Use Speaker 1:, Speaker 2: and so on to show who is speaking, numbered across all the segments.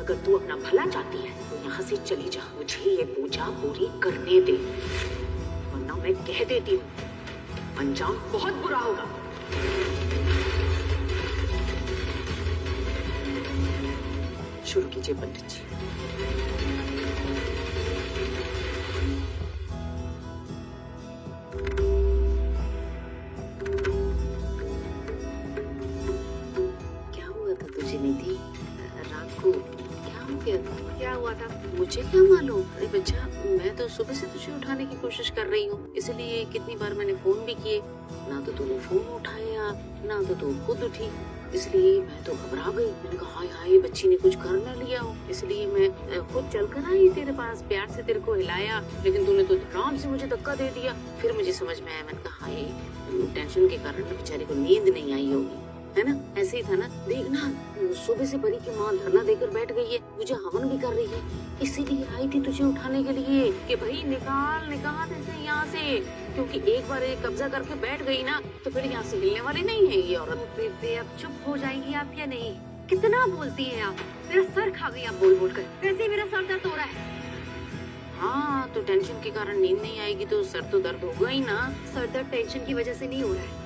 Speaker 1: अगर तू अपना भला चाहती है तो यहाँ से चली जा, मुझे ये पूजा पूरी करने दे, वरना मैं कह देती हूँ अंजाम बहुत बुरा होगा। शुरू कीजिए पंडित जी। क्या हुआ था तुझे निधि? रात को क्या हो गया था?
Speaker 2: क्या हुआ था?
Speaker 1: मुझे क्या मालूम। अरे बच्चा, मैं तो सुबह से तुझे उठाने की कोशिश कर रही हूँ, इसलिए कितनी बार मैंने फोन भी किए, ना तो तूने फोन उठाया ना तो तू खुद उठी, इसलिए मैं तो घबरा गई। मैंने कहा हाय हाय बच्ची ने कुछ कर न लिया हो, इसलिए मैं खुद चलकर आई तेरे पास, प्यार से तेरे को हिलाया, लेकिन तूने तो आराम से मुझे धक्का दे दिया। फिर मुझे समझ में आया, मैंने कहा हाय टेंशन के कारण बेचारी को नींद नहीं आई होगी, है ना? ऐसे ही था ना। देखना सुबह से परी की माँ धरना देकर बैठ गई है, मुझे हवन भी कर रही है, इसीलिए आई थी तुझे उठाने के लिए कि भाई निकाल ऐसे यहाँ से, क्योंकि एक बार ये कब्जा करके बैठ गई ना तो फिर यहाँ से हिलने वाली नहीं है ये औरत।
Speaker 2: बेबे अब चुप हो जाएंगी आप या नहीं? कितना बोलती हैं आप, मेरा सर खा गई आप बोल बोल कर। वैसे ही मेरा सर दर्द हो रहा है।
Speaker 1: हाँ तो टेंशन के कारण नींद नहीं आएगी तो सर तो दर्द होगा ही ना।
Speaker 2: सर दर्द टेंशन की वजह से नहीं हो रहा है,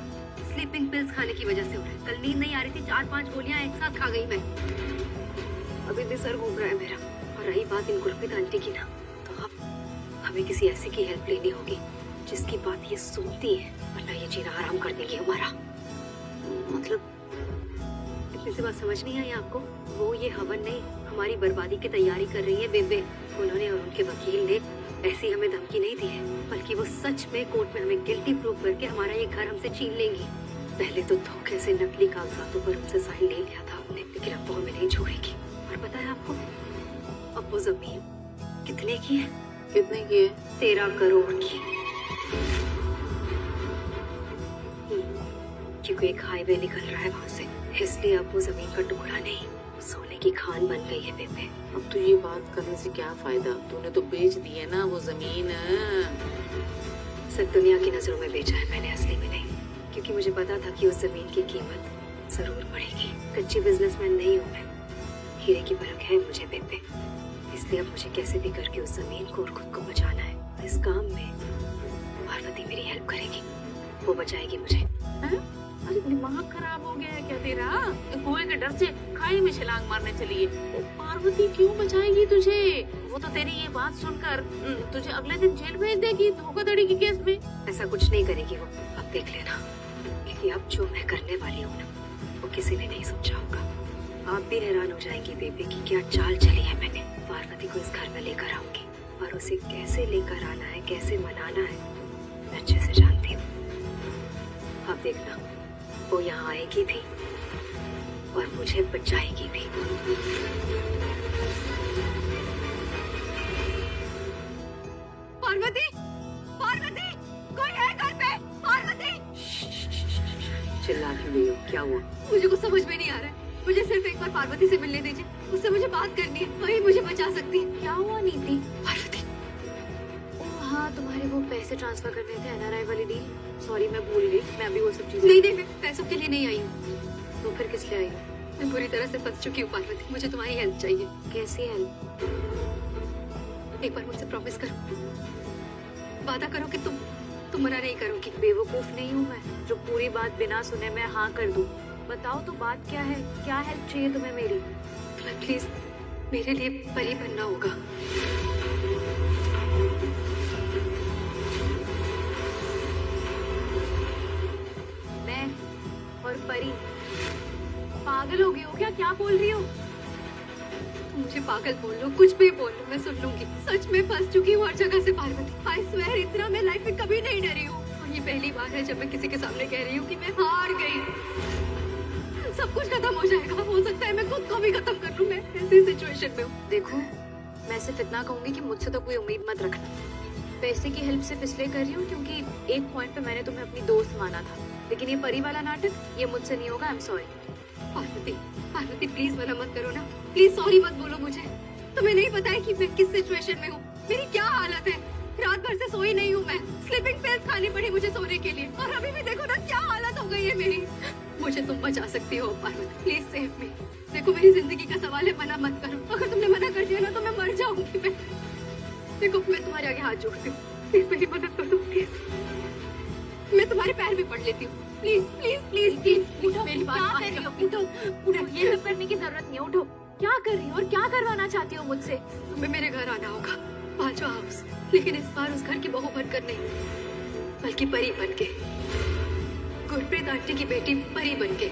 Speaker 2: स्लीपिंग पिल्स खाने की वजह से हो रहा है। कल नींद नहीं आ रही थी, 4-5 गोलियां एक साथ खा गई मैं। अभी भी सर घूम रहा है मेरा। और रही बात इन गुरप्रीत आंटी की ना, तो अब हमें किसी ऐसी की हेल्प लेनी होगी जिसकी बात ये सुनती है, वरना ये जीना आराम कर देगी हमारा।
Speaker 1: मतलब
Speaker 2: इतनी सी बात समझ नहीं आई आपको? वो ये हवन नहीं, हमारी बर्बादी की तैयारी कर रही है बेबे। उन्होंने और उनके वकील ने ऐसी हमें धमकी नहीं दी है, बल्कि वो सच में कोर्ट में हमें गिल्टी प्रूव करके हमारा ये घर हमसे छीन लेंगी। पहले तो धोखे से नकली कागजातों पर उनसे साइन ले लिया था हमने, लेकिन अब वो हमें नहीं छोड़ेगी। और पता है आपको, अब वो जमीन कितने की है?
Speaker 1: कितने की है?
Speaker 2: 13 करोड़ की। क्योंकि एक हाईवे निकल रहा है वहाँ से, इसलिए अब वो जमीन का टुकड़ा नहीं, सोने की खान बन गई है बेबे।
Speaker 1: अब तो ये बात करने से क्या फायदा, तूने तो बेच दी है ना वो जमीन।
Speaker 2: सिर्फ दुनिया की नजरों में बेचा है मैंने, असली में नहीं, क्योंकि मुझे पता था कि उस जमीन की कीमत जरूर बढ़ेगी। कच्ची बिजनेसमैन नहीं हूँ मैं, हीरे की परख है मुझे बेबे, इसलिए अब मुझे कैसे भी करके उस जमीन को और खुद को बचाना है। इस काम में पार्वती मेरी हेल्प करेगी, वो बचाएगी मुझे।
Speaker 1: अरे दिमाग खराब हो गया है क्या तेरा? कुएं के डर से खाई में छलांग मारने चली है। पार्वती क्यों बचाएगी तुझे? वो तो तेरी ये बात सुनकर तुझे अगले दिन जेल भेज देगी धोखाधड़ी के केस में।
Speaker 2: ऐसा कुछ नहीं करेगी वो, अब देख लेना। क्योंकि अब जो मैं करने वाली हूँ ना, वो किसी ने नहीं सोचा होगा। आप भी हैरान हो जाएंगी बेबी कि क्या चाल चली है मैंने। पार्वती को इस घर में लेकर आऊंगी और उसे कैसे लेकर आना है, कैसे मनाना है, मैं अच्छे से जानती हूँ। अब देखना, वो यहाँ आएगी भी और मुझे बचाएगी भी। पार्वती, पार्वती, कोई है घर पे? पार्वती!
Speaker 1: चिल्ला क्यों रही हो? क्या हुआ?
Speaker 2: मुझे कुछ समझ में नहीं आ रहा है। मुझे सिर्फ एक बार पार्वती से मिलने दीजिए, उससे मुझे बात करनी है, वही मुझे बचा सकती है।
Speaker 1: क्या हुआ नीति?
Speaker 2: पार्वती,
Speaker 1: हाँ तुम्हारे वो पैसे ट्रांसफर करने थे एनआरआई वाली डील। सॉरी मैं भूल गई, मैं अभी वो सब चीजें
Speaker 2: नहीं, मैं पैसों के लिए नहीं आई हूँ।
Speaker 1: तो फिर किस लिए आई?
Speaker 2: मैं बुरी तरह से फंस चुकी हूँ पार्वती, मुझे तुम्हारी हेल्प चाहिए।
Speaker 1: कैसी हेल्प?
Speaker 2: एक बार मुझसे प्रॉमिस करो, वादा करो कि तुम मना नहीं करोगी।
Speaker 1: बेवकूफ नहीं हूँ मैं जो पूरी बात बिना सुने मैं हाँ कर दूँ। बताओ तो बात क्या है, क्या हेल्प चाहिए तुम्हें मेरी?
Speaker 2: तुम्हें प्लीज मेरे लिए परी बनना होगा।
Speaker 1: मैं और परी पागल हो गई हो क्या बोल रही हो?
Speaker 2: तुम मुझे पागल बोल लो, कुछ भी बोल लो, मैं सुन लूंगी। सच में फंस चुकी हूँ हर जगह से पार्वती। आई स्वेयर, इतना मैं लाइफ में कभी नहीं डरी हूँ, और ये पहली बार है जब मैं किसी के सामने कह रही हूँ कि मैं हार गई। सब कुछ खत्म हो जाएगा, हो सकता है मैं खुद को भी खत्म कर लूं। मैं ऐसी सिचुएशन में हूँ।
Speaker 1: देखो मैं सिर्फ इतना कहूंगी कि मुझसे तो कोई उम्मीद मत रखना। पैसे की हेल्प सिर्फ इसलिए कर रही हूँ क्योंकि एक पॉइंट पे मैंने तुम्हें अपनी दोस्त माना था, लेकिन ये परी वाला नाटक ये मुझसे नहीं होगा। I am sorry.
Speaker 2: Parvati please मना मत करो ना, प्लीज सॉरी मत बोलो मुझे। तुम्हें नहीं पता है कि मैं किस सिचुएशन में हूँ, मेरी क्या हालत है। रात भर से सोई नहीं हूँ मैं, स्लीपिंग पिल्स खानी पड़ी मुझे सोने के लिए, और अभी भी देखो ना क्या हालत हो गई है मेरी। मुझे तुम बचा सकती हो पार्वती, प्लीज सेव मी। देखो मेरी जिंदगी का सवाल है, मना मत करो। अगर तुमने मना कर दिया ना तो मैं मर जाऊंगी। मैं देखो मैं तुम्हारे आगे हाथ जोड़ती हूँ, प्लीज मेरी मदद कर दो प्लीज। मैं तुम्हारे पैर भी पड़ लेती हूँ, प्लीज प्लीज प्लीज प्लीज। उठो, मेरी बात
Speaker 3: क्या
Speaker 2: मान
Speaker 3: कर रही
Speaker 2: जाओ।
Speaker 3: हो? उठो उठो, ये सब करने की जरूरत नहीं है। उठो, क्या कर रही हो और क्या करवाना चाहती हो मुझसे?
Speaker 2: तुम्हें मेरे घर आना होगा, बाजवा हाउस, लेकिन इस बार उस घर की बहू बनकर नहीं, बल्कि परी बनके, गुरप्रीत आंटी की बेटी परी बनके।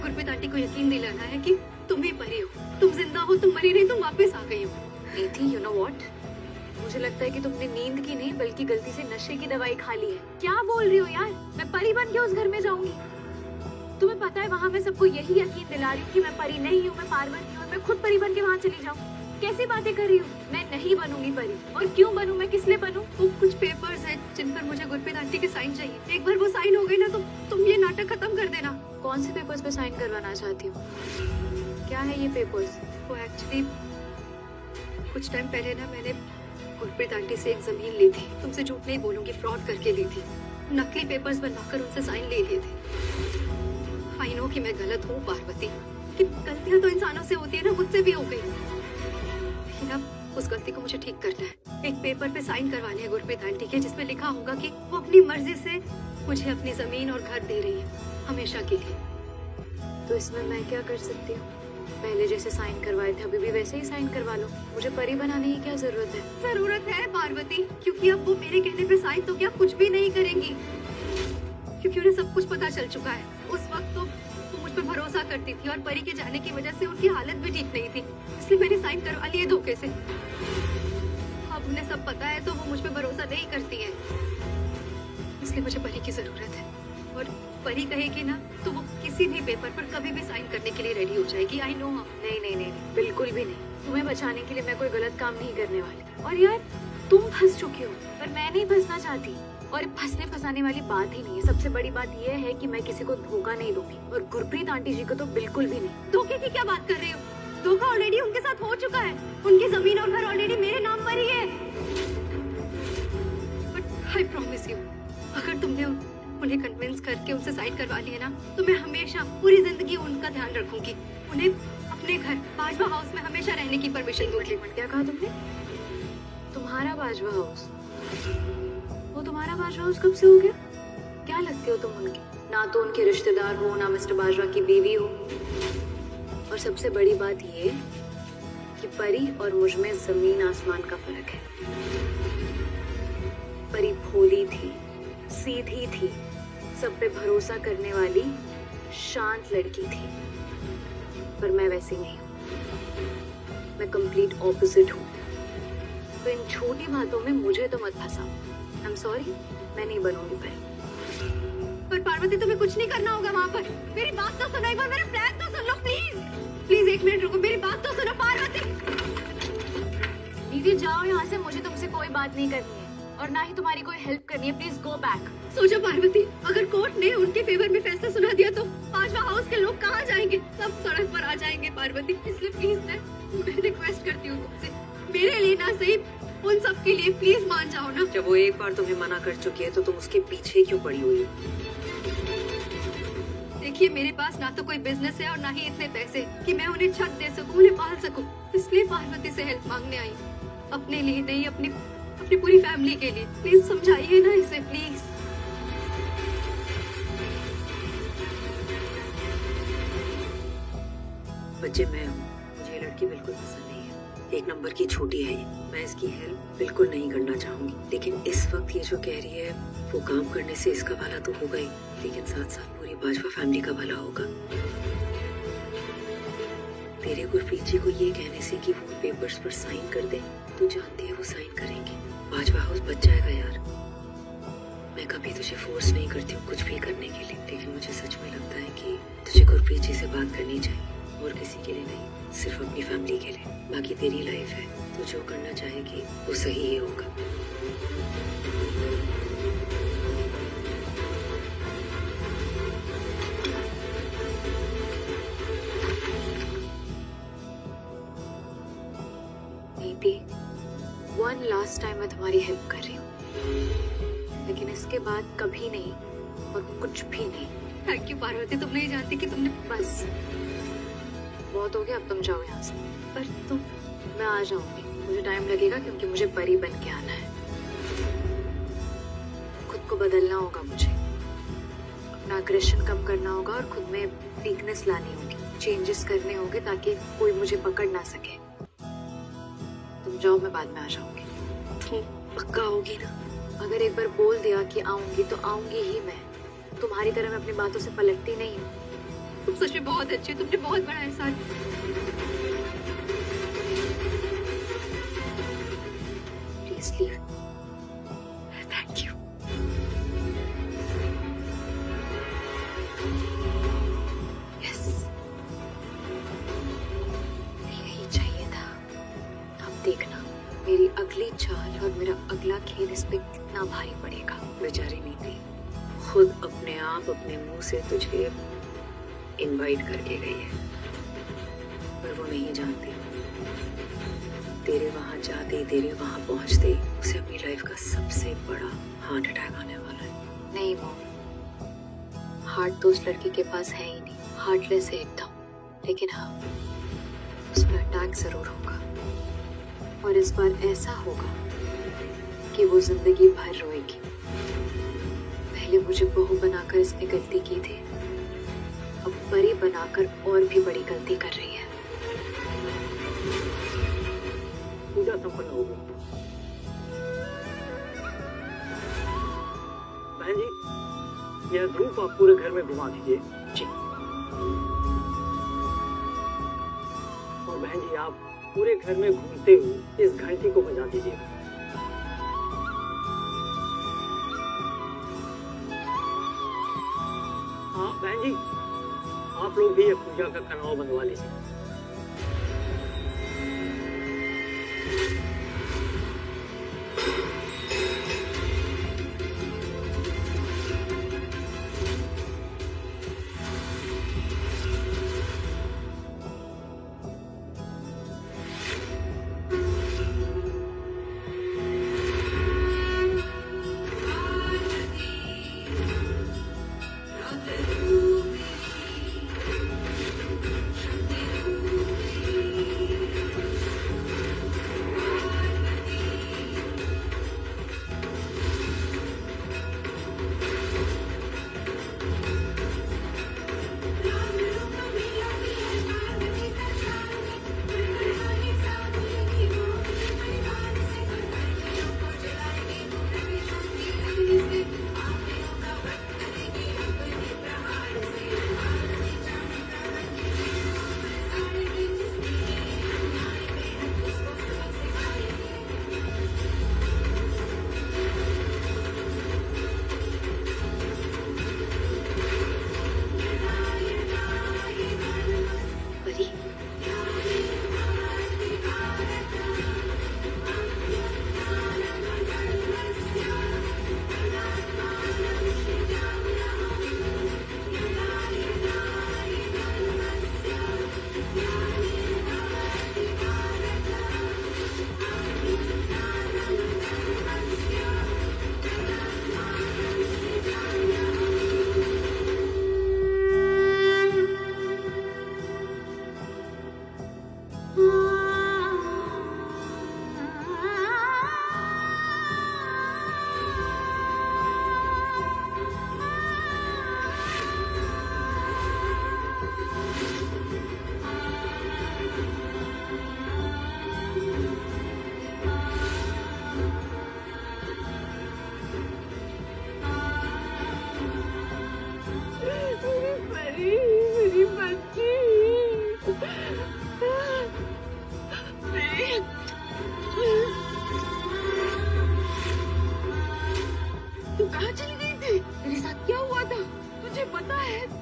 Speaker 2: गुरप्रीत आंटी को यकीन दिलाना है कि तुम ही परी हो, तुम जिंदा हो, तुम मरी नहीं, तुम वापस आ गई हो।
Speaker 3: नीति, यू नो व्हाट, मुझे लगता है कि तुमने नींद की नहीं बल्कि गलती से नशे की दवाई खा ली है। क्या बोल रही हो यार? मैं परी बन के उस घर में जाऊंगी? तुम्हें पता है वहाँ मैं सबको यही यकीन दिला रही हूँ कि मैं परी नहीं हूँ, मैं पार्वती हूँ, मैं खुद परी बन के वहाँ चली जाऊँ। कैसी बातें कर रही हूँ? मैं नहीं बनूंगी परी। और क्यों बनूं? मैं किस लिए बनूं?
Speaker 2: वो कुछ पेपर्स हैं जिन पर मुझे गुरप्रीत आंटी के साइन चाहिए। एक बार वो साइन हो गई ना तो तुम ये नाटक खत्म कर देना।
Speaker 3: कौन से पेपर्स पे साइन करवाना चाहती हो? क्या है ये पेपर्स?
Speaker 2: वो एक्चुअली कुछ टाइम पहले ना मैंने गुरप्रीत आंटी से एक जमीन ली थी। तुमसे झूठ नहीं बोलूंगी, फ्रॉड करके ली थी। नकली पेपर्स बनवाकर उनसे साइन ले लिए थे। आई नो कि मैं गलत हूँ पार्वती, कि गलतियां तो इंसानों से होती है ना, मुझसे भी हो गई। लेकिन अब उस गलती को मुझे ठीक करना है। एक पेपर पे साइन करवाने हैं गुरप्रीत आंटी के, जिसमें लिखा होगा कि वो अपनी मर्जी से मुझे अपनी जमीन और घर दे रही है, हमेशा के लिए।
Speaker 3: तो इसमें मैं क्या कर सकती हूँ? पहले जैसे साइन करवाए थे अभी भी वैसे ही साइन करवा लो। मुझे परी बनाने की क्या जरूरत है?
Speaker 2: जरूरत है पार्वती, क्योंकि अब वो मेरे कहने पे साइन तो क्या कुछ भी नहीं करेंगी, क्योंकि उन्हें सब कुछ पता चल चुका है। उस वक्त तो वो मुझ पर भरोसा करती थी और परी के जाने की वजह से उनकी हालत भी ठीक नहीं थी, इसलिए मैंने साइन करवा लिए धोखे से। अब उन्हें सब पता है तो वो मुझ पर भरोसा नहीं करती है, इसलिए मुझे परी की जरूरत है। और परी कहेगी ना तो वो किसी भी पेपर पर कभी भी साइन करने के लिए रेडी हो जाएगी। I know.
Speaker 3: नहीं नहीं नहीं नहीं, बिल्कुल भी नहीं। तुम्हें बचाने के लिए मैं कोई गलत काम नहीं करने वाली। और यार तुम फंस चुकी हो पर मैं नहीं फंसना चाहती। और फंसने फंसाने वाली बात ही नहीं है। सबसे बड़ी बात यह है कि मैं किसी को धोखा नहीं दूंगी, और गुरप्रीत आंटी जी को तो बिल्कुल भी नहीं।
Speaker 2: धोखे की क्या बात कर रही हो? धोखा ऑलरेडी उनके साथ हो चुका है। उनकी जमीन और घर ऑलरेडी मेरे नाम पर ही है। बट आई प्रॉमिस यू, अगर तुमने उन्हें कन्विंस करके उनसे साइन करवा लिया ना तो मैं हमेशा पूरी जिंदगी उनका ध्यान रखूंगी। उन्हें अपने घर बाजवा हाउस में हमेशा रहने की परमिशन दूंगी।
Speaker 3: क्या कहा तुमने? तुम्हारा बाजवा हाउस? वो तुम्हारा बाजवा हाउस कब से हो गया? क्या लगते हो तुम उनके? ना तो उनके रिश्तेदार हो, ना मिस्टर बाजवा की बीवी हो। और सबसे बड़ी बात ये कि परी और मुझ में जमीन आसमान का फर्क है। परी भोली थी, सीधी थी, सब पे भरोसा करने वाली शांत लड़की थी, पर मैं वैसी नहीं हूँ। मैं कंप्लीट ऑपोजिट हूँ। तो इन छोटी बातों में मुझे तो मत फंसाओ। आई एम सॉरी, मैं नहीं बनूंगी परी।
Speaker 2: पर पार्वती तुम्हें कुछ नहीं करना होगा वहाँ पर। मेरी बात तो सुनो, एक बार मेरा प्लान तो सुन लो प्लीज। प्लीज एक मिनट रुको, मेरी बात तो सुनो पार्वती।
Speaker 3: दीदी जाओ यहाँ से, मुझे तुमसे कोई बात नहीं करनी है और ना ही तुम्हारी कोई हेल्प करनी है। Please go back.
Speaker 2: सोचो पार्वती, अगर कोर्ट ने उनके फेवर में फैसला सुना दिया तो बाजवा हाउस के लोग कहाँ जाएंगे? सब सड़क पर आ जाएंगे पार्वती। इसलिए प्लीज मैं रिक्वेस्ट करती हूँ तुमसे, मेरे लिए ना सही उन सब के लिए प्लीज मान जाओ ना।
Speaker 1: जब वो एक बार तुम्हें मना कर चुकी है तो तुम उसके पीछे क्यों पड़ी हुई हो?
Speaker 2: देखिए मेरे पास ना तो कोई बिजनेस है और ना ही इतने पैसे कि मैं उन्हें छत दे सकूं, उन्हें पाल सकूं। इसलिए पार्वती से हेल्प मांगने आई, अपने लिए नहीं, अपनी पूरी फैमिली के लिए। प्लीज समझाइए ना इसे प्लीज।
Speaker 1: बच्चे मैं हूँ, मुझे ये लड़की बिल्कुल पसंद नहीं है। एक नंबर की छोटी है ये। मैं इसकी हेल्प बिल्कुल नहीं करना चाहूंगी, लेकिन इस वक्त ये जो कह रही है वो काम करने से इसका भला तो होगा ही, लेकिन साथ साथ पूरी बाजवा फैमिली का भला होगा। तेरे गुरप्रीत जी को ये कहने से कि वो पेपर्स पर साइन कर दे, तू जानती है वो साइन करेंगे। बाजवा हाउस बच जाएगा यार। मैं कभी तुझे फोर्स नहीं करती हूँ कुछ भी करने के लिए, लेकिन मुझे सच में लगता है कि तुझे गुरप्रीत जी से बात करनी चाहिए, और किसी के लिए नहीं, सिर्फ अपनी फैमिली के लिए। बाकी तेरी लाइफ है, तू जो करना चाहेगी वो सही ही होगा।
Speaker 3: नीति, वन लास्ट टाइम मैं तुम्हारी हेल्प कर रही हूँ, लेकिन इसके बाद कभी नहीं, और कुछ भी नहीं।
Speaker 2: थैंक यू पार्वती, तुम नहीं जानती कि तुमने
Speaker 3: बस बहुत हो गया, अब तुम जाओ यहाँ से।
Speaker 2: पर तुम
Speaker 3: मैं आ जाऊंगी, मुझे टाइम लगेगा क्योंकि मुझे परी बन के आना है। खुद को बदलना होगा मुझे, अपना अग्रेशन कम करना होगा और खुद में वीकनेस लानी होगी, चेंजेस करने होंगे ताकि कोई मुझे पकड़ ना सके। तुम जाओ, मैं बाद में आ जाऊंगी।
Speaker 2: पक्का होगी ना?
Speaker 3: अगर एक बार बोल दिया कि आऊंगी तो आऊंगी ही मैं। तुम्हारी तरह मैं अपनी बातों से पलटती नहीं हूँ।
Speaker 2: तुम सच में बहुत अच्छी, तुमने बहुत बड़ा एहसान।
Speaker 3: Please leave.
Speaker 2: Thank you.
Speaker 3: Yes, यही चाहिए था। अब देखना मेरी अगली चाल और मेरा अगला खेल इस पे कितना भारी पड़ेगा।
Speaker 1: बेचारी नीति खुद अपने आप अपने मुंह से तुझे इनवाइट करके गई है, पर वो नहीं जानती तेरे वहां जाते, तेरे वहां पहुंचते उसे अपनी लाइफ का सबसे बड़ा हार्ट अटैक आने वाला है।
Speaker 3: नहीं मॉम, हार्ट तो उस लड़की के पास है ही नहीं, हार्टलेस है एकदम। लेकिन हाँ, उस पर अटैक जरूर होगा, और इस बार ऐसा होगा कि वो जिंदगी भर रोएगी। पहले मुझे बहू बनाकर इसने गलती की थी, अब परी बनाकर और भी बड़ी गलती कर रही है।
Speaker 4: पूजा संपन्न हो गई। बहन जी, यह धूप आप पूरे घर में घुमा दीजिए।
Speaker 1: जी।
Speaker 4: और बहन जी, आप पूरे घर में घूमते हुए इस घंटी को बजा दीजिए। हाँ बहन जी, आप लोग भी ये पूजा का कनाव बनवा लीजिए।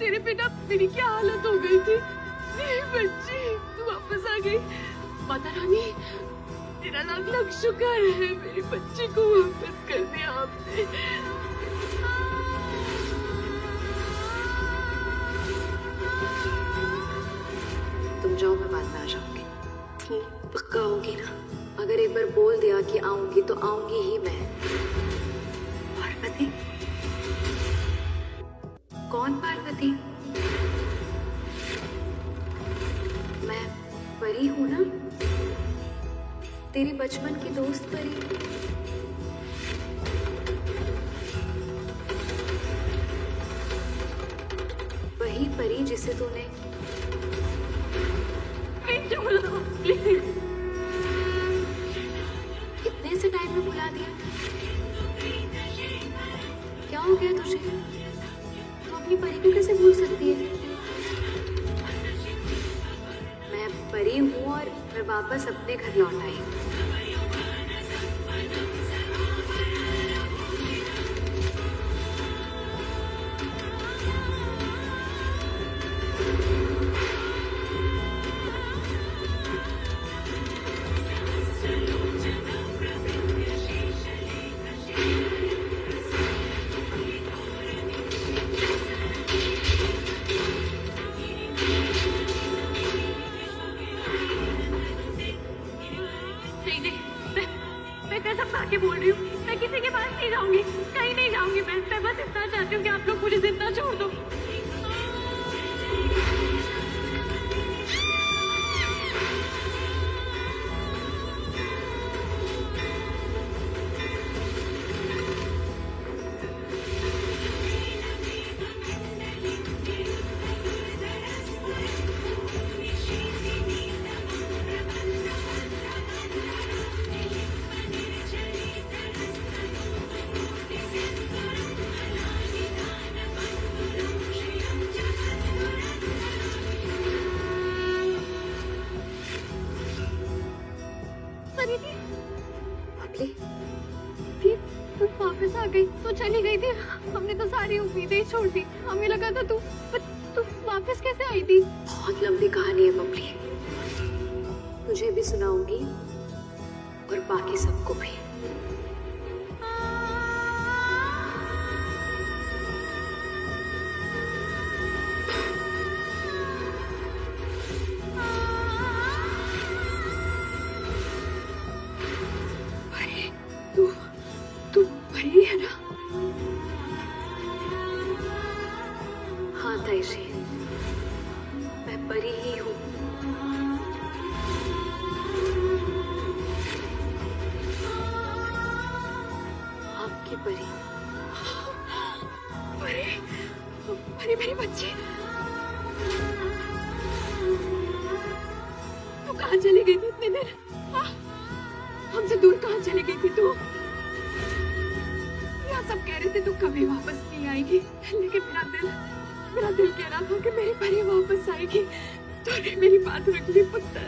Speaker 2: तेरे बिना मेरी क्या हालत हो गई थी। मेरी बच्ची तू वापस आ गई। माता रानी तेरा लाख लाख शुक्र है, मेरी बच्ची को वापस कर दिया आपने।
Speaker 3: तुम जाओ, मैं बाद में आ जाऊंगी।
Speaker 2: पक्का होगी ना?
Speaker 3: अगर एक बार बोल दिया कि आऊंगी तो आऊंगी ही मैं।
Speaker 2: पार्वती
Speaker 3: कौन पार्वती? मैं परी हूँ ना, तेरी बचपन की दोस्त परी। वही परी जिसे तूने इतने से टाइम में बुला दिया। क्या हो गया तुझे? तू अपनी परी को कैसे भूल सकती है? मैं परी हूँ और मैं वापस अपने घर लौट आई।
Speaker 2: के बोल रही हूँ, मैं किसी के पास नहीं जाऊंगी, कहीं नहीं जाऊंगी। मैं बस इतना चाहती हूँ कि आप लोग मुझे जिंदा छोड़ दो। वापस आ गई तो चली गई थी। हमने तो सारी उम्मीदें ही छोड़ दी। हमें लगा था तू वापस कैसे आई थी?
Speaker 3: बहुत लंबी कहानी है बबली, तुझे भी सुनाऊंगी और बाकी सबको भी। तू परी है ना? हाँ ताई जी, मैं परी ही हूँ। आपकी परी।
Speaker 2: परी, परी मेरी बच्ची, तू कहाँ चली गई थी इतने दिन? हमसे दूर कहाँ चली गई थी तू? सब कह रहे थे तू कभी वापस नहीं आएगी, लेकिन मेरा दिल कह रहा था कि मेरी परी वापस आएगी। तूने मेरी बात रख ली पुत्र,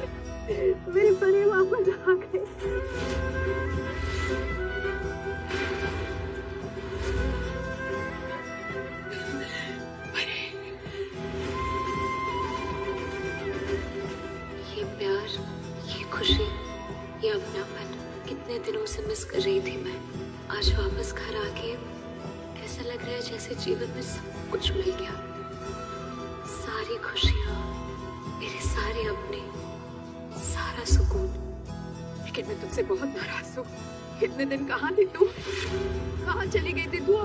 Speaker 2: मेरी परी वापस आ गई।
Speaker 3: ये प्यार, ये खुशी, ये अपनापन कितने दिनों से मिस कर रही थी मैं। आज वापस घर आके ऐसा लग रहा है जैसे जीवन में सब कुछ मिल गया। सारी खुशियाँ, मेरे सारे अपने, सारा सुकून।
Speaker 2: लेकिन मैं तुझसे बहुत नाराज हूँ। कितने दिन कहाँ थी तू? कहाँ चली गई थी तू?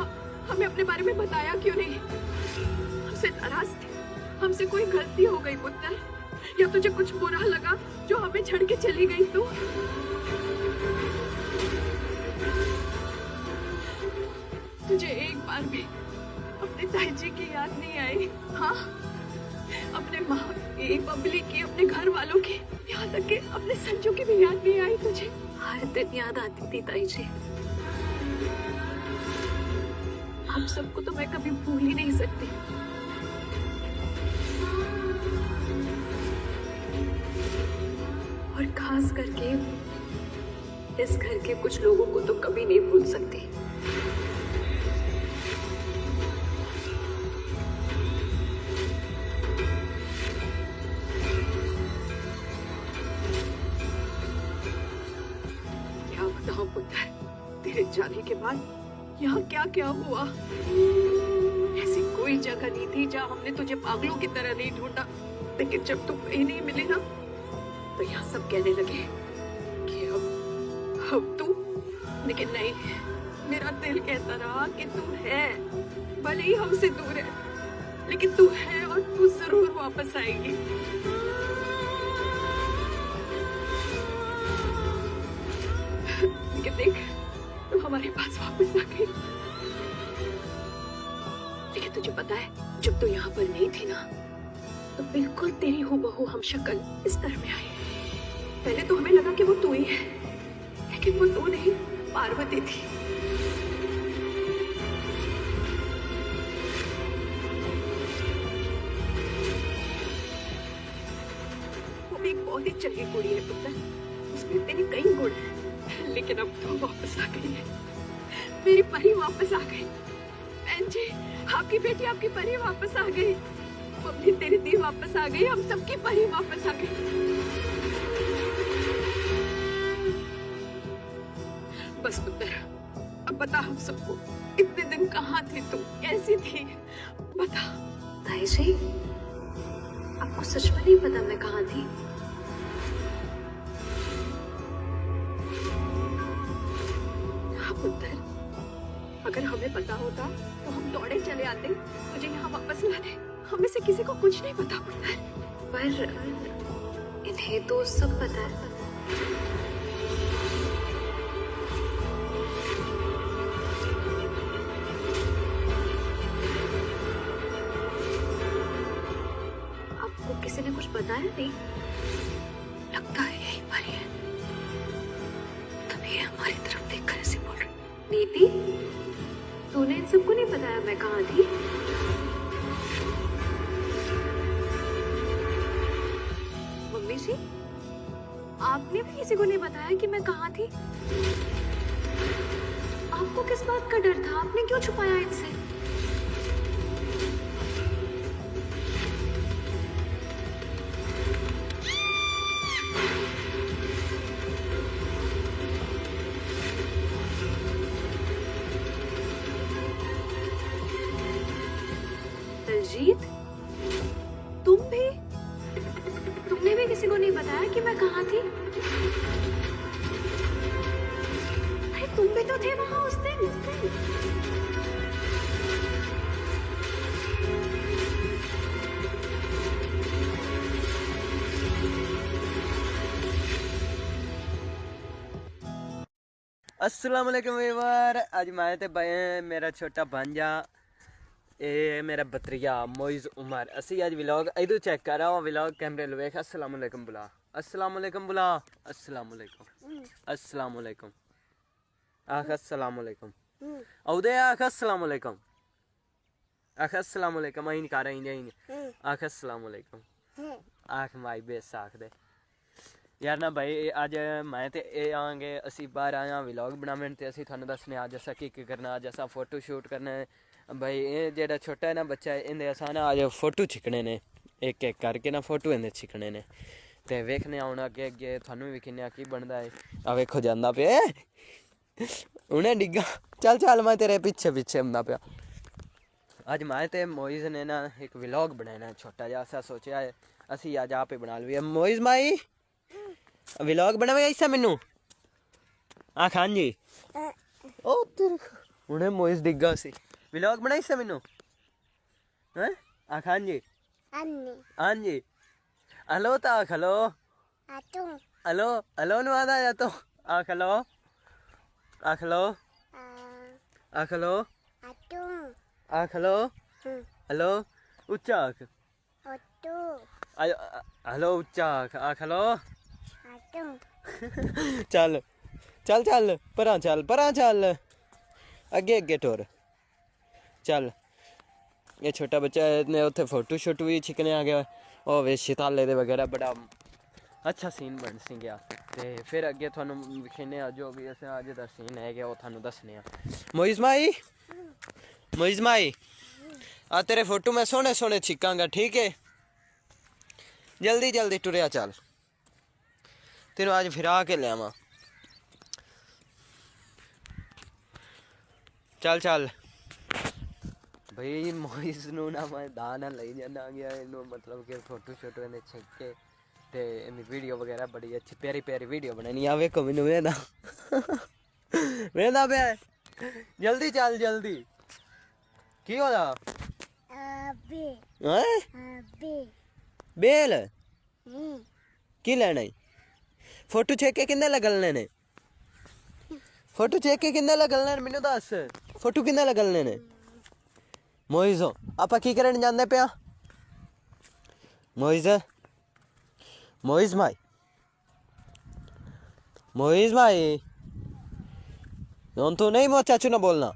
Speaker 2: हमें अपने बारे में बताया क्यों नहीं? हमसे नाराज थी, हमसे कोई गलती हो गई पुत्र, या तुझे कुछ बुरा लगा जो हमें छड़ के चली गई तू? तुझे एक बार भी अपने ताई जी की याद नहीं आई? हाँ, अपने माँ की, बबली की, अपने घर वालों की, यहाँ तक कि अपने संजू की भी याद नहीं आई तुझे?
Speaker 3: हर दिन याद आती थी ताई जी।
Speaker 2: आप सबको तो मैं कभी भूल ही नहीं सकती।
Speaker 3: और खास करके इस घर के कुछ लोगों को तो कभी नहीं भूल सकती।
Speaker 2: तेरे जाने के बाद यहाँ क्या क्या हुआ? ऐसी कोई जगह नहीं थी जहाँ हमने तुझे पागलों की तरह नहीं ढूंढा, लेकिन जब तुम कहीं नहीं मिली ना, तो यहाँ सब कहने लगे कि अब तू। लेकिन नहीं, मेरा दिल कहता रहा कि तू है, भले ही हमसे दूर है,
Speaker 3: लेकिन तू है और तू जरूर वापस आएगी। लेकिन देख, तू हमारे पास वापस आ गई। लेकिन तुझे पता है, जब तू यहाँ पर नहीं थी ना, तो बिल्कुल तेरी हूबहू हम शक्ल इस घर में आई। पहले तो हमें लगा कि वो तू ही है, लेकिन वो तू नहीं, पार्वती थी। वो भी एक बहुत ही चंगी कुड़ी है पुत्र, उसमें तेरे कई गुण हैं, लेकिन अब तो वापस आ गई है, मेरी परी वापस आ गई। बहन जी, आपकी बेटी, आपकी परी वापस आ गई। मम्मी, तेरी दी वापस आ गई, हम सबकी परी वापस आ गई। बस पुत्र, अब बता हम सबको, इतने दिन कहाँ थी तू, कैसी थी, बता।
Speaker 2: ताई जी, आपको सच में नहीं पता मैं कहाँ थी?
Speaker 3: हाँ पुत्र, अगर हमें पता होता तो हम दौड़े चले आते तुझे यहाँ वापस लाने। हमें से किसी को कुछ नहीं पता पड़ता है।
Speaker 2: पर इन्हें तो सब पता है। आपको किसी ने कुछ बताया नहीं?
Speaker 3: लगता है यही परी है, तभी ये हमारी तरफ देखकर ऐसे बोल रही।
Speaker 2: नीति, तूने इन सबको नहीं बताया मैं कहाँ थी? मम्मी जी, आपने भी किसी को नहीं बताया कि मैं कहाँ थी? आपको किस बात का डर था? आपने क्यों छुपाया इनसे? दलजीत, तुमने भी किसी को नहीं बताया कि मैं कहाँ थी? अरे तुम भी तो थे वहां उस दिन।
Speaker 5: अस्सलाम वालेकुम व्यूअर। आज मैं ते मेरा छोटा भांजा ए मेरा बतरिया मोइज़ उमर असी आज व्लॉग इधर चेक कर रहा हूँ। व्लॉग कैमरे लवेख। अस्सलाम वालेकुम बुला, अस्सलाम वालेकुम बुला, अस्सलाम वालेकुम, अस्सलाम वालेकुम, आख अस्सलाम वालेकुम, औदे आख अस्सलाम वालेकुम, आख अस्सलाम वालेकुम। आई नहीं कर रही, आख अस्सलाम वालेकुम, आख माई बेस आख दे यार ना भाई। अज मैं ते ए आंगे असी बाहर आया व्लॉग बनावन ते असी थानू दसने अज असा की करना, अज असा फोटो शूट करना है भाई। ये जेड़ा छोटा है ना बच्चा है, इंदे असा ना अज फोटो छिकने ने, एक एक करके ना फोटो इंदे छिकने ने ते वेखने आउण अगे अगे थानू भी किन्ने की बनदा है। आ वेखो जांदा पे उन्हें डिग्गा। चल चल मैं तेरे पीछे पीछे आंदा पिया। अज मैं ते मोइज़ ने ना एक व्लॉग बनाना छोटा जा असा सोचा है असी अज आप ही बना लवीए। मोइज़ माई व्लॉग बनावेगा इससे मैनू? हाँ खान जी, ओ तेरे उन्हें मोइज़ डिग्गा सी। व्लॉग बनाई से मैनू? हैं आ खान जी, हाँ जी। हेलो तो आख हेलो, हेलो हेलो नु आदा जा तो आख हेलो, आख हेलो, आख हेलो, आख हेलो, हेलो उच्चा आख, हेलो उच्चा आख हेलो। चल चल चल परा चल, परा चल, अगे अगे टुर चल। ये छोटा बच्चा ने उत्थे फोटो शोटो भी छिकने आ गया। और वे शिताले दे वगैरह बड़ा अच्छा सीन बन सी गया। ते फिर अगे थोनू विखने जो भी अस अज दा सीन है गया वो थानू दसने। मोइज़ माई, मोइज़ माई आ तेरे फोटो मैं सोहने सोहने छिकांगा, ठीक है? जल्दी जल्दी टुरिया चल, तेनू अज फिरा के लियावां। चल चल भाई। मोइज़ नू ना मैं दाना लई जाना गया इनू, मतलब कि फोटो शोटो इन्हें छिक के ते इन्हें वीडियो वगैरह बड़ी अच्छी प्यारी प्यारी वीडियो बनानी। आ वेखो मैनू वेंदा वेंदा पे। जल्दी चल जल्दी। की होया बेल की लेना है? फोटो चेक के किन्ने लगलने ने? फोटो चेक के किन्ने लगलने ने मैनू दस? फोटो किन्ने लगलने ने? मोइज़ो आपा की करन जांदे पिया? मोइज़ मोइज़ भाई हुन तू नहीं मो चाचू ना बोलना।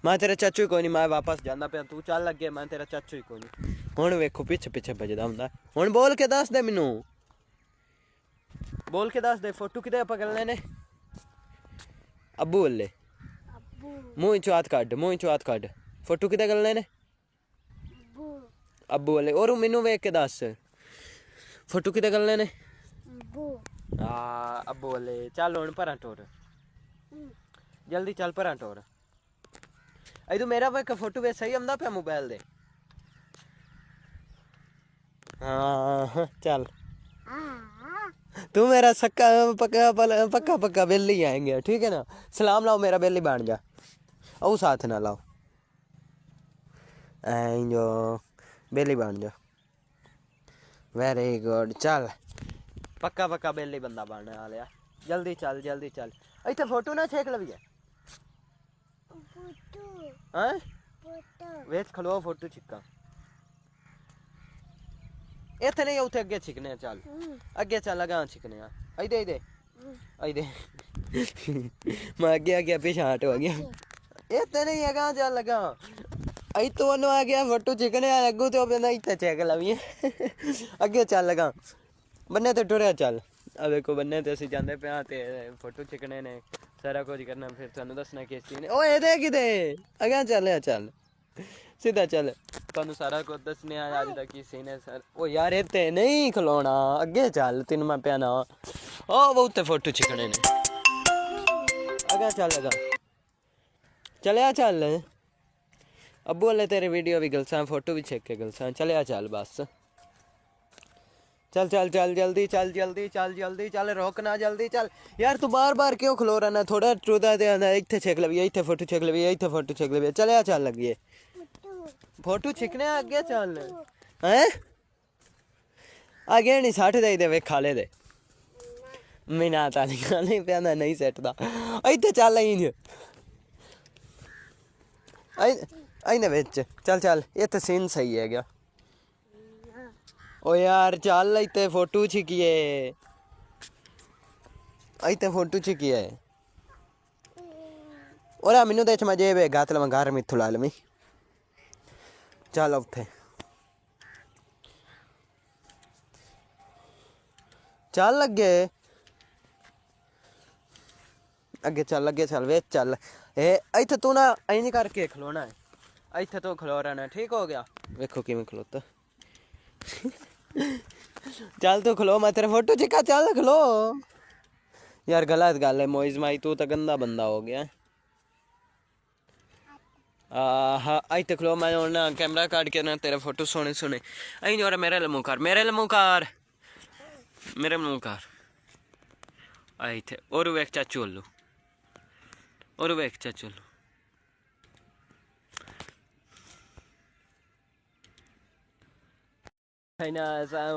Speaker 5: मैं तेरा चाचू ही कोई नहीं, मैं वापस जाना पिया, तू चल लगे, मैं तेरा चाचू ही कोई नहीं। हुण वेखो पिछे पिछे बजदा हुंदा। हुण बोल के दस दे मैनू, बोल के दस दे फोटो किते पकड़ने ने? अब्बू वाले मुँह चो हाथ काट, फोटो किते गलने ने? अब्बू वाले। और मैनू वेख के दस फोटो किते गलने ने? अब्बू वाले। चल हुण परां टोर, जल्दी चल परां टोर। तू मेरा वेख फोटो वे सही आंदा पिया मोबाइल दे? हाँ चल तू मेरा सक्का पक्का बेली आएंगे, ठीक है ना? सलाम लाओ मेरा बेली बन जा, ओ साथ ना लाओ, जो बेली बन जा। वेरी गुड, चल पक्का बेली बंदा बनने आ लिया। जल्दी चल इतने फोटो ना छेक लविए। वेच खलो फोटो छिक्का इतने नहीं, उथे अगे छिकने। चल अगे चल, अगा छिकने। इधे मैं अगे पीछे हट हो गया। इतने नहीं अगा चल लगा तो आ गया फोटो छिकने। अगू तो इतने चेक लविए। अगे चल लगा बन्ने तो टुरिया चल। अब देखो बन्ने तो असं जाते पे ते फोटो छिकने ने, सारा कुछ करना, फिर थानू दसना किस चीज ने। ओए दे कि अगा चल सीधा चल, थानू सारा कुछ दसने अज तक की सीने सर। ओ यार इतने नहीं खलोना, अगे चल तेन मैं पिया ना। ओ बहुत फोटो छिकने ने, अगा चल चलिया चल। अब्बू वाले तेरे वीडियो भी गलसा, फोटो भी छेक के गलसा। चलिया चल बस, चल जल्दी चल, रोकना जल्दी चल। यार तू बार क्यों खलो रहा? थोड़ा टूदा इतने छेक लविए, इतने फोटो छेक लविए। चलिया चल लगिए फोटो छिकने। अगे चल हैं, आगे नहीं सट दे वे खाले दे मीना ताली खाने पे नहीं सेटदा। इतने चल आई बिच चल इतने सीन सही है गया। ओ यार चल इतने फोटो छिकिए, इतने फोटो छिकिए। और मैनू तो मैं जे गात लवा घर मिथू ला लवी। चल उठे चल अगे चल वे चल। इतने तू ना इंज करके खलोना है, इतने तो खलो रहना। ठीक हो गया, वेखो किवें खलोता। चल तू खलो, मैं तेरा फोटो छिका। चल खलो यार, गलत गल है मोइज़ माई, तू तो गंदा बंदा हो गया। हाँ इतने खलो, मैं ना कैमरा काट के ना तेरा फोटो सोने अं जो मेरे मुँह कार इतने। और वेख चाचू उल्लू,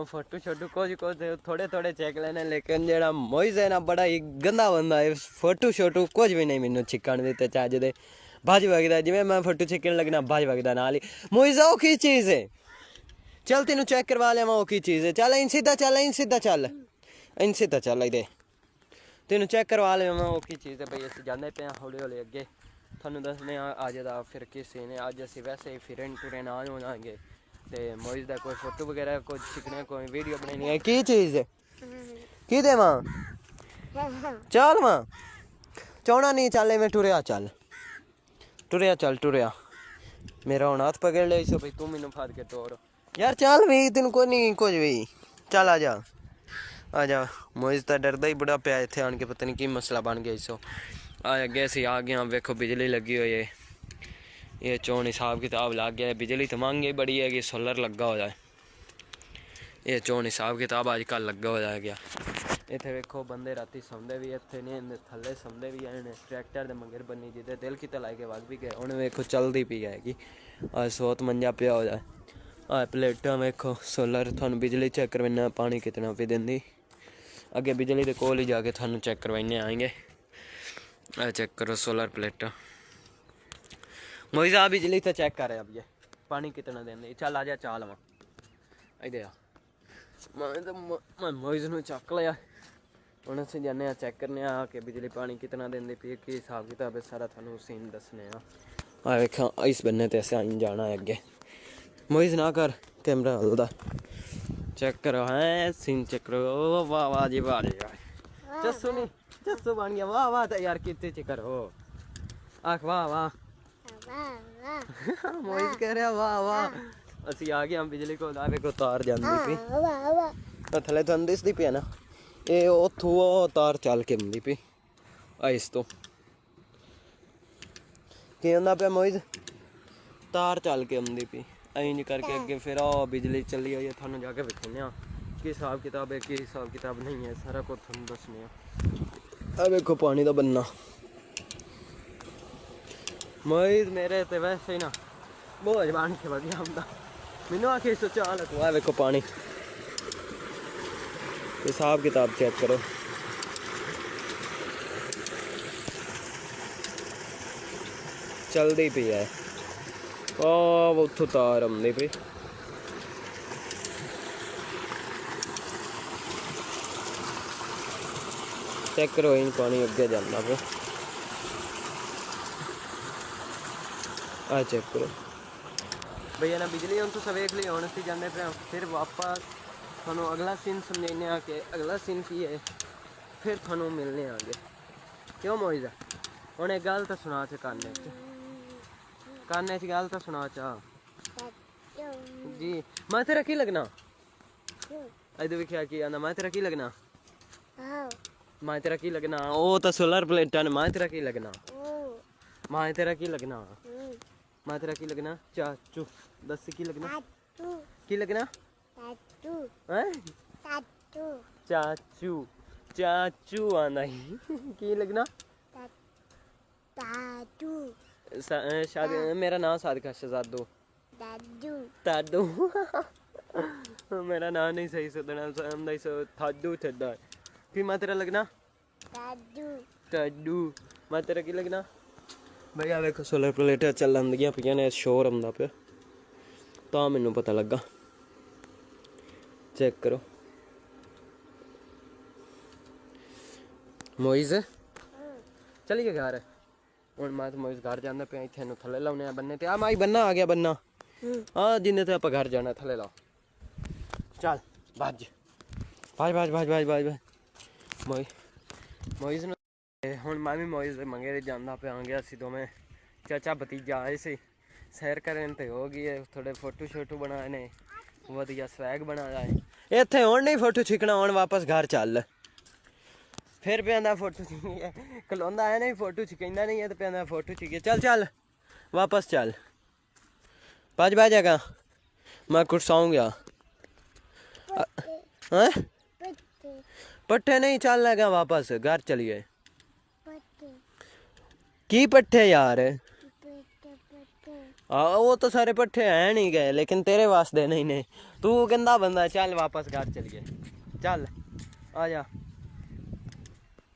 Speaker 5: फोटो शोटो कुछ थोड़े चेक लेने, लेकिन जेड़ा मोइज़ है ना बड़ा ही गंदा बंदा है। फोटो शोटो कुछ भी नहीं मैनू छिकन दिते चज दे। भज वगदा जिवें मैं फोटो छिकन लगना, भज वगदा नाल ही। मोइज़ ओ की चीज़ है? चल तेनू चेक करवा लिया वो की चीज़ है। चल इन सीधा चल इधे तेनू चेक करवा लिया वो की चीज़ है। भाई अस जाते पे हौली अगे, थानू दसने अज का फिर किस ने। अज अस वैसे ही फिरन टुरन आ जाएंगे, तो मोइज़ का कोई फोटो वगैरह कुछ छिकने, कोई वीडियो बनानी है। की चीज़ है की देवां? चल मां चाहना नहीं, चल मैं टुरिया मेरा हुण हाथ पकड़ ले सो भाई, तू मैनू फड़ के तोड़। यार चल भी तेन कोई नहीं कुछ भी, चल आ जा। मोइज़ तो डरदा ही बड़ा पिया इत्थे आन के, पता नहीं की मसला बन गया। सो अगे असी आ गए। वेखो बिजली लगी हुई है, ये चोन हिसाब किताब लग गया। बिजली तो महंगी बड़ी है कि सोलर लगा हो जाए, ये चोन हिसाब किताब अजकल लगा हो गया। इतने वेखो बंदे राती सौंदे भी इतने नहीं, थले सौंदे भी हैं। ट्रैक्टर के मगर बनी जिदे दिल की लाई के वग भी गए। उन्हें वेखो चलती पी है कि आज 100 मंजा पिया हो जाए। आ प्लेटां वेखो सोलर थानू बिजली चेक करवाना पानी कितना पे देंदी अगे बिजली के कोल ही जाके थानू चेक करवाने आएंगे। आ चेक करो सोलर प्लेटां मोइज़ आ बिजली तो चेक कर अब ये पानी कितना देंदी चल आ जा चाल वहाँ इधर आ मैं मोइज़ नू चक लिया हुण असीं जाने चेक करने कि बिजली पानी कितना देंदी पी की हिसाब किताब है सारा थानू सीन दसने आ वेखा इस बन्ने ते असीं जाना है अगे मोइज़ ना कर कैमरा हलदा चेक करो हैं सीन चेक करो वाह वाह जी वाह जी वाह चस्सू नहीं चस्सू बन गया वाह वाह तो यार कितने च करो आख वाह वाह मोइज़ कह रहा वाह वाह असीं आ गए हम बिजली को ला वेखो तार जांदी पई थले तुहानू दिसदी पई ना ये उथों तार चल के आंदी पई इस तो की आंदा पिया मोइज़ तार चल के आंदी पई इंज करके अगे फिर बिजली चली आई है थानू जाके दिखाने कि हिसाब किताब है कि हिसाब किताब नहीं है सारा कुछ थानू दसने देखो पानी का बन्ना मोइज़ मेरे ते वैसे ही ना बोझ बन के वधिया आंदा मैनू आखिर सोचा लगवा देखो पानी हिसाब किताब चेक करो चलती पई है उथों तार आंदी पई चेक करो इन पानी अगे जाना पे आ चेक करो भैया ना बिजली हम तो वेख ली हम असीं जाने पे फिर वापस थानू अगला सीन समझाने कि अगला सीन की है फिर थानू मिलने आगे क्यों मोइज़ हुण एक गल तो सुना च काने च गल तो सुना चाह जी मैं तेरा की लगना इधर वेख्या की आंदा मैं तेरा की लगना मैं तेरा की लगना ओ तो सोलर प्लेटां ने मैं तेरा की लगना मैं तेरा की लगना मैं तेरा की लगना चाचू दस की लगना की लगना चाचू चाचू आंदा ही की लगना शादी मेरा नाम सादिका शहजादो ताडू मेरा नाम नहीं सही सदना थाडू ठड्डा की मैं तेरा लगना टाडू मैं तेरा की लगना भैया वेखो सोलर प्लेटां चलन दियां पियां ने शोर आंदा पिया तां मैनू पता लगा चेक करो मोइज़ चलिए घर हुण मैं मोइज़ घर जाना पे इत्थे नूं थले लाउने बन्ने ते आ माई बन्ना आ गया बन्ना हाँ जिन्ने ते आपां घर जाना थले लाओ चल भज भाज भाज भाज भाज भाज भाज मोइज़ नूं हुण मैं भी मोइज़ मंगे जाना पे आ गया असीं दोवें चाचा भतीजा आए सी सैर करन ते हो गई है थोड़े फोटो शोटो बनाए ने वधिया स्वैग बनाया है इत्थे हुण नहीं फोटो छिकना हुण वापस घर चल फिर पे आंदा फोटो छिकिए खलोंदा है नहीं फोटो छिकंदा नहीं है तो पे आंदा फोटो छिकिए चल चल वापस चल पाँच बजेगा मैं कुछ सौं गया हैं पट्ठे नहीं चल लगा वापस घर चलिए की पट्ठे यार वो तो सारे पट्ठे हैं नहीं गए लेकिन तेरे वास्ते नहीं ने तू गंदा बंदा चल वापस घर चलिए चल आ जा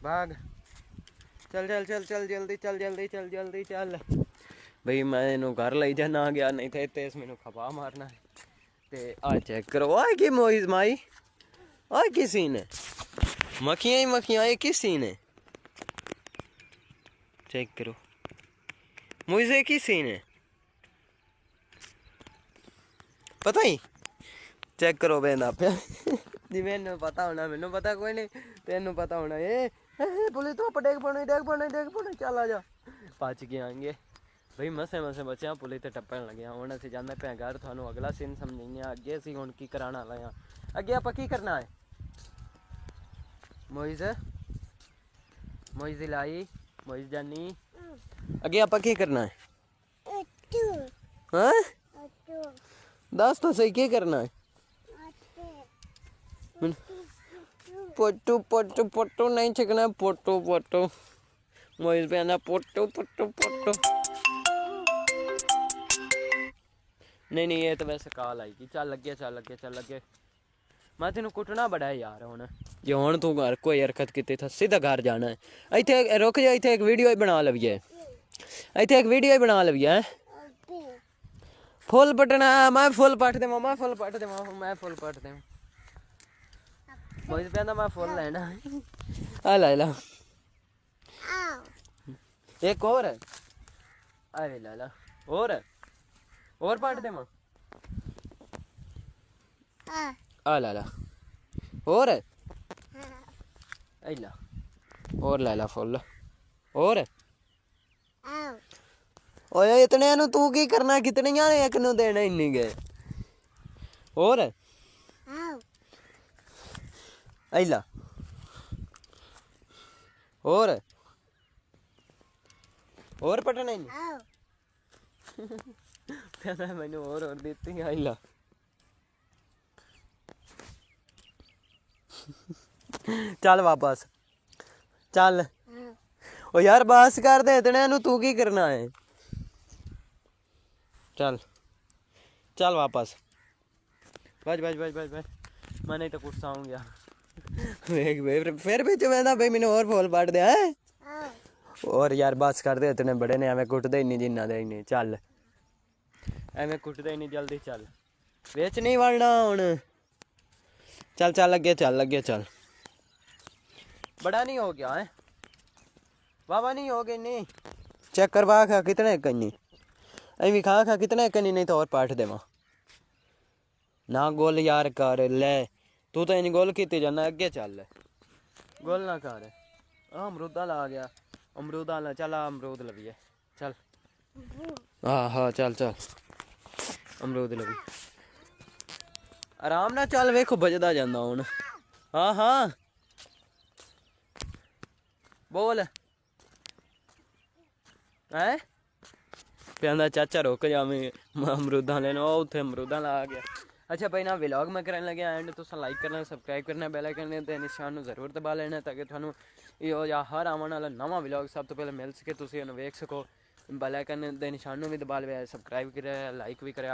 Speaker 5: भाग चल चल चल चल जल्दी चल जल्दी चल जल्दी चल भाई मैं इनू घर ले जाना गया नहीं थे ते इस मैनू खपा मारना है ते आ चेक करो आ की मोइज़ माई आ की सीन है मक्खियाँ ही मक्खियाँ ये किस सीन है चेक करो मोइज़ की सीन है पता ही चेक करो बेंदा पे जी मैनू पता होना मैनू पता कोई नहीं तेनू पता होना ये पुलिस तो डेग पाने चल आ जा पच के आएंगे भाई मसे मसे बचे पुलिस तो टप्पन लगे हूँ असीं जाते पे घर थानू अगला सीन समझाइए अगे असीं हुण की कराने वाले हाँ अगे आपां की करना है मोइज़ मोइज़ लाई मोइज़ जानी अगे आपां की करना है हाँ दस तो सही की करना है पोटू पोटू पोटू नहीं छिकना पोटू पोटू मोइज़ पे आना पोटू पोटू पोटू नहीं नहीं ये तो वैसे कॉल आएगी। चल लगे चल लगे चल लगे। मैं तेन कुटना बड़ा है यार हुण जे हुण तू घर कोई हरकत की था सीधा घर जाना है। इत्थे रुक जा इत्थे एक वीडियो ही बना लवीए। इत्थे एक वीडियो ही बना लवीए। फुल पटना मैं फुल पट देवां मैं फुल पट देवां मैं फुल पट देवां। मुझे कहना मैं फुल लेना आ ला ला एक और है। अरे ला ला और पट देवां आ ला ला और ला और ला ला फुल और ओए इतने नु तू की करना कितनियां ने एक नु देना इन्नी गए और ला और पटना ही नहीं मैंने और देती आई ला चल वापस चल ओ यार बस कर दे इतने नु तू की करना है। चल चल वापस बज बज बज बज बज मैं नहीं तो गुस्सा आऊँ गया फिर भी चुमेंदा भाई मैंने और फुल पट दिया है। और यार बस कर दे इतने बड़े ने एवं कुटते ही नहीं जिन्ना दे ही नहीं। चल एवं कुटते ही नहीं जल्दी चल बिच नहीं वड़ना हुण। चल चल लगे चल बड़ा नहीं हो गया है बाबा नहीं हो गई नहीं चेक करवा खा कितने कन्नी अभी खा कितने कन्नी नहीं तो और पाठ देवा ना गोल यार कर ले तू तो इन गोल की जाना अगे चल गोल ना कर। अमरूदा ला गया अमरूदा ला चल अमरूद लवीए चल हाँ चल चल अमरूद लवी आराम ना चल वेखो बजदा जांदा हुण। हाँ बोल है कहना चाचा रुक जा मैं अमरूदा लेना उत्थे अमरूदा ला गया। अच्छा भाई ना व्लॉग मैं करने लगे एंड तुम लाइक करना सबसक्राइब करना बेल आइकन दे निशान जरूर दबा लेना ताकि थानू यो या हर आने वाला नवा व्लॉग सब तो पहले मिल सके तुसीं उन्हें वेख सको। बेल आइकन दे निशान भी दबा लिया सबसक्राइब करे लाइक भी करे।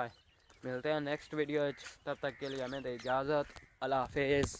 Speaker 5: मिलते हैं नेक्स्ट वीडियो तब तक के लिए हमें दे इजाज़त अल्लाह हाफिज़।